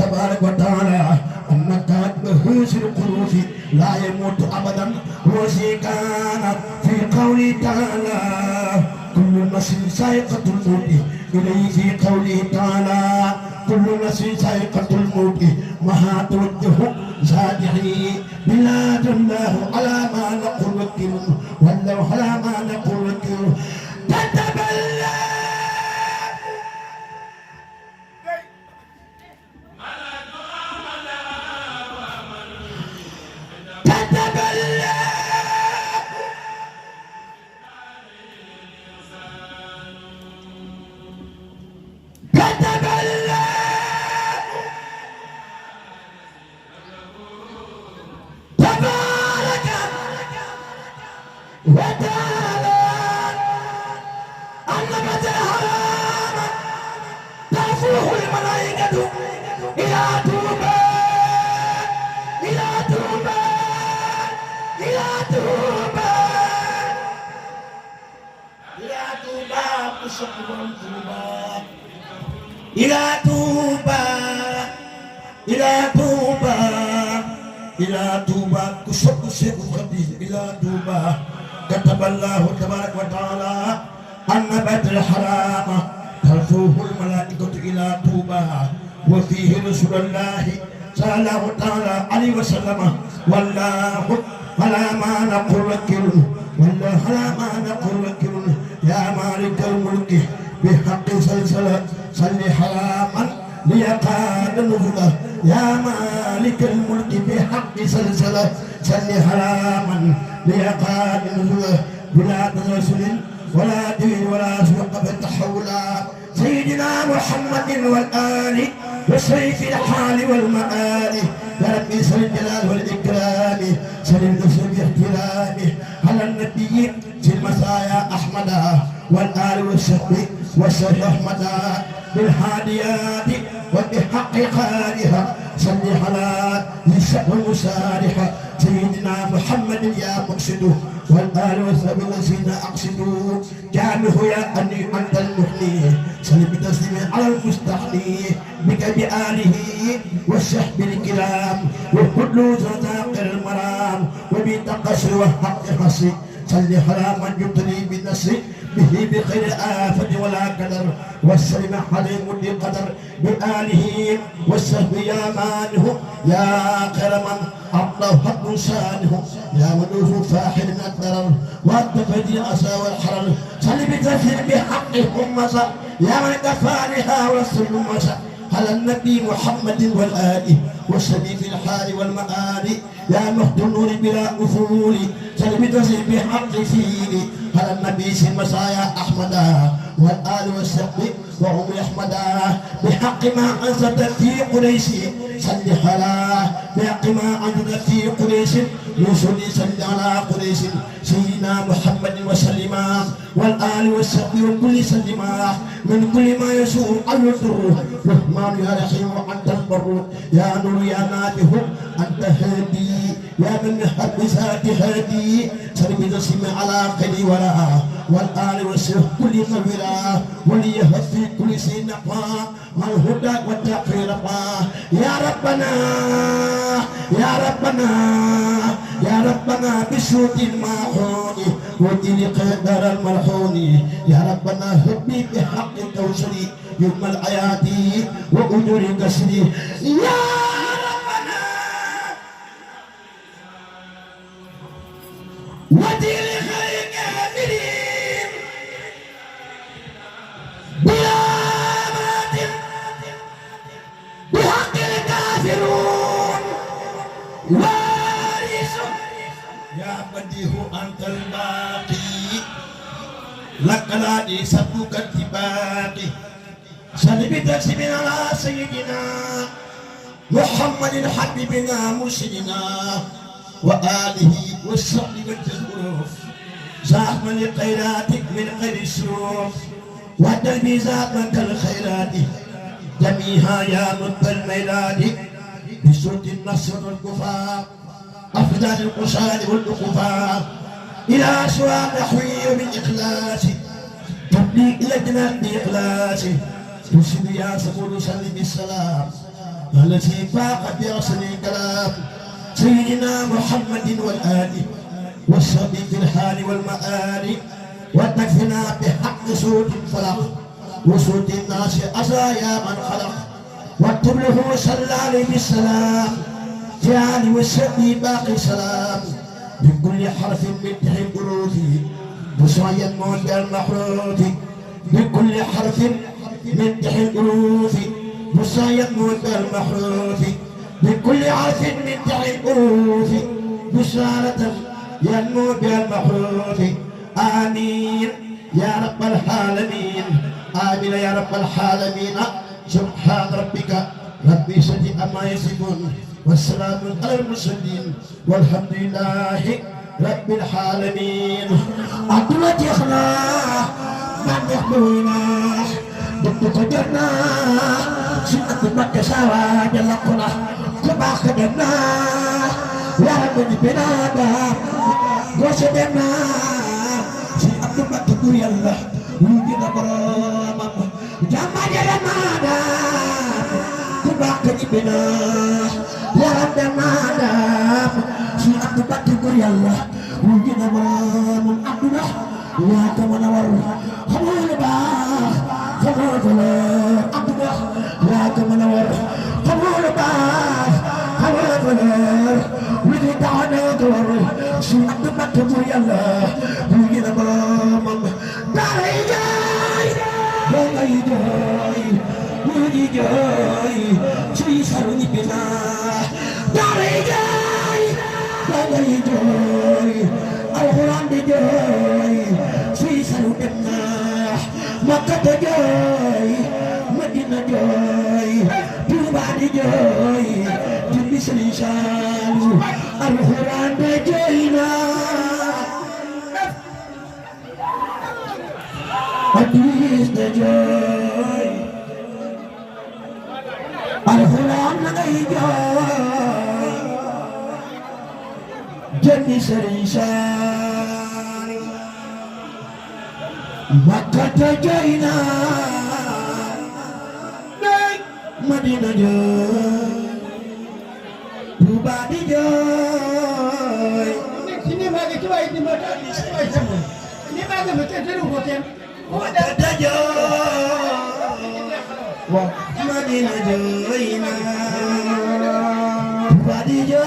تبارك وتعالى أنك بهوس القلوب لا يموت أبدا وشي كان في قوله تعالى كل نفس سائقة الموت إليه في قوله تعالى كل نفس سائقة الموت مها توجه زادعي بلا الله على ما نقول وكيل والله على ما نقول وكيل كتب الله كتب الله كتب الله تبارك وتعالى أن بيت الحرام تفوح الملائكة إلى طوبى إلى طوبى إلى طوبى إلى طوبى قصر طوبى إلى طوبى إلى طوبى إلى طوبى كشك شيخ خديج إلى طوبى كتب الله تبارك وتعالى أن بيت الحرام ترفعه الملائكة إلى طوبى وفيه رسول الله صلى الله تعالى عليه وسلم والله على ما نقول وكيل والله على ما نقول وكيل يا مالك الملك بحق سلسلة صل حراما ليقاد نزله يا مالك الملك بحق سلسلة صل حراما ليقاد نزله بلا تناسل ولا دين ولا سوق بالتحولا سيدنا محمد والآل وسيف الحال والمآل يا ربي سل الجلال والإكرام سلم نفسه باحترامه على النبي في المسايا أحمدا والآل والشهر والشهر أحمدا بالهاديات وبحق خالها صل على الشهر المسارحة سيدنا محمد يا مقصد والآل والصحب الذين أقصدوا جعله يا أني أنت المحني سلم بتسليم على المستحني بك بآله والشحب الكرام وكل ذاقر المرام وبتقصر وحق حصي صل على من يبتلي بالنصر به بخير آفة ولا قدر والسلم حليم بقدر بآله والسهب يا مانه يا خير من الله حق شانه يا مدوه فاحل من الضرر والتفدي الأسى والحرر صل بتسليم بحقهم مسا يا من كفانها والسلم مسا على النبي محمد والآل والسبي في الحال والمآل يا مهد النور بلا أفول صل بتسليم بحق فيني على النبي في المسايا أحمدا والآل والسبي وهم أحمدا بحق ما أنزلت في قريش صل على بحق ما أنزلت في قريش يوصل صل على قريش سيدنا محمد وسلم والآل والسبي وكل سلم من كل ما يسوء الضر رحمن يا رحيم أنت البر يا نور يا ناته أنت هادي يا من حب ذات هادي سلم تسلم على خير ولا والآل والسبي كل نولا وليه في كل سين نقا ما الهدى والتغفير يا ربنا يا ربنا يا ربنا بشوط الماحون ودين قدر المرحون يا ربنا هبني بحق التوصلي يوم الآيات وأجر كسري يا ربنا ودين خير كافرين بلا مات بحق الكافرون يا بديه أنت الباقي لك لا سبك اتباقي صل بتسليم على سيدنا محمد حبيبنا مرشدنا وآله والصحب والجزء زعم لخيراتك من غير الشروف والدلبي زعمك الخيرات جميعها يا مد الميلاد بصوت النصر والكفار أفضل القصاد والكفار إلى أسواق نحوي بالإخلاص تبليغ لجنة بإخلاص ترشد يا سبل سلم السلام التي فاقت بأصل الكلام سيدنا محمد والآل والصديق في الحال والمآل وتكفنا بحق صوت الفلق وصوت الناس أزايا من خلق واكتب له صلى عليه بالسلام في آل والسبي باقي سلام بكل حرف من تحت الحروف بصريا موت المحروف بكل حرف من تحت الحروف بصريا موت المحروف بكل حرف من تحت الحروف بشارة ينمو بالمحروف آمين يا رب العالمين آمين يا رب العالمين سبحان ربك رب العزة عما يصفون والسلام على المرسلين والحمد لله رب العالمين أطلت يخنا من يحبونا دكتك جرنا سنة مكة سوا جلقنا كباك جرنا يا رب بنادا وسدنا سنة مكة يلا وجد برامم جمع جرنا كباك جبنا يا رب بنادا سنة مكة يلا وجد برامم عبدنا يا كمنور خمول باه خمول فلور عبدنا يا كمنور خمول باه خمول فلور ولي دعنا دور سنة مكة يلا وجد برامم داري جاي داري جاي ولي جاي شي سرني بنا داري جاي داري جاي القرآن جاي شي سرنا مكة جاي مدينة جاي جوبان جاي جبس لسان القرآن جاينا حديث جاي القرآن جاي جبس لسان مكة جاينا مدينة جاي جوبان جاي ini bagi coba ini macam ni semua sama. Ini bagi macam tu hotel. مكة جاي مدينة جاينا جوبان جاي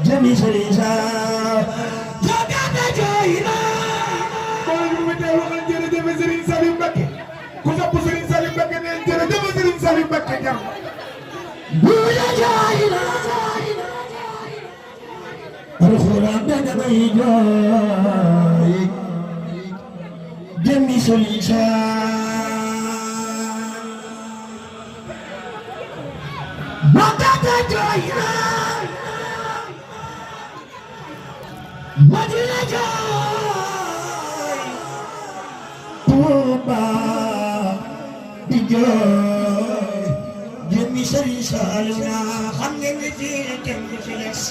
جبس لسان مكة جاينا Kalau kita orang jadi dia Serigne Saliou Mbacké ku sopp Serigne Saliou Mbacké ne jërëjëf Serigne Saliou Mbacké jam buya jaayina alxuraan danga may jooy jëmmi Serigne Saliou Mbacké jaayina Madina jooy Tuuba di jooy jëmmi Serigne Saliou xam ngeen ne fii kenn du fi des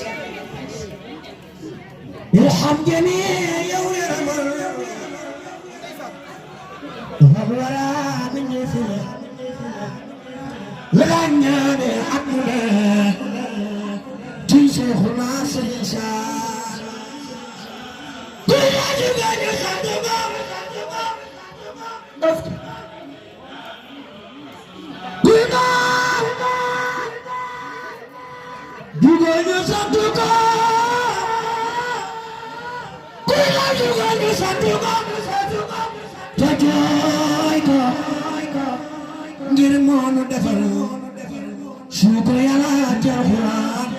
irham jami yow yaramal wala min fi la ñaane amuna ci Cheikhuna Serigne ngir moonu defal su ko Yàlla ci Alxuraan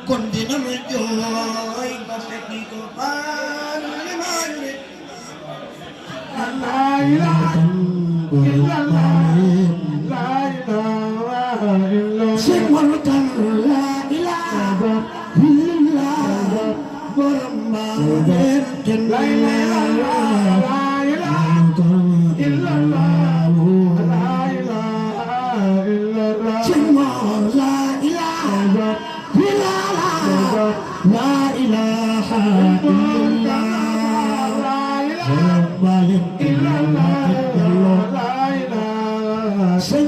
kon dina ma jooy ba fekk ko baal li ma nit La ilaha illallah La ilaha illallah Sëñ Malutan la ilaha illallah borom ba kenn La ilaha illallah La ilaha illallah Sëñ Mor la ilaha illallah la ilaha illallah borom ba La ilaha Sëñ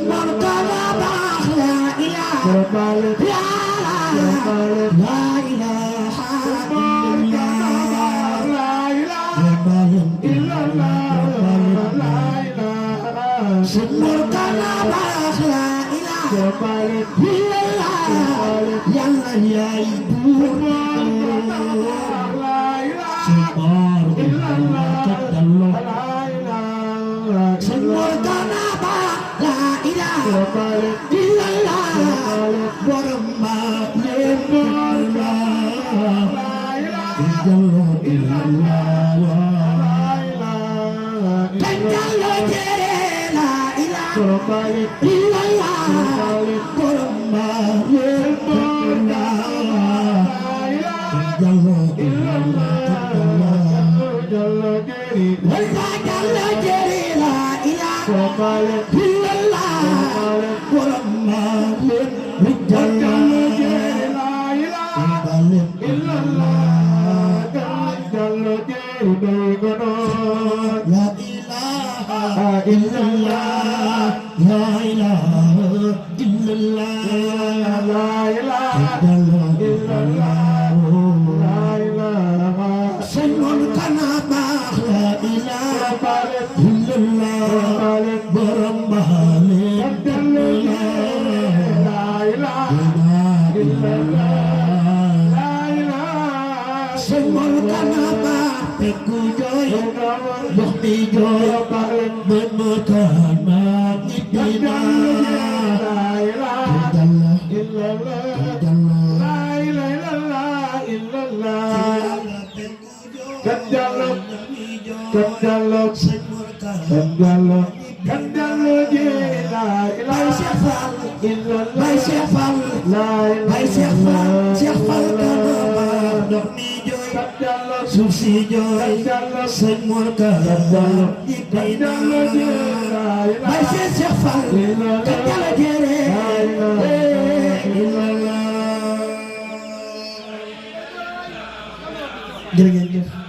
jërë ngeen jëf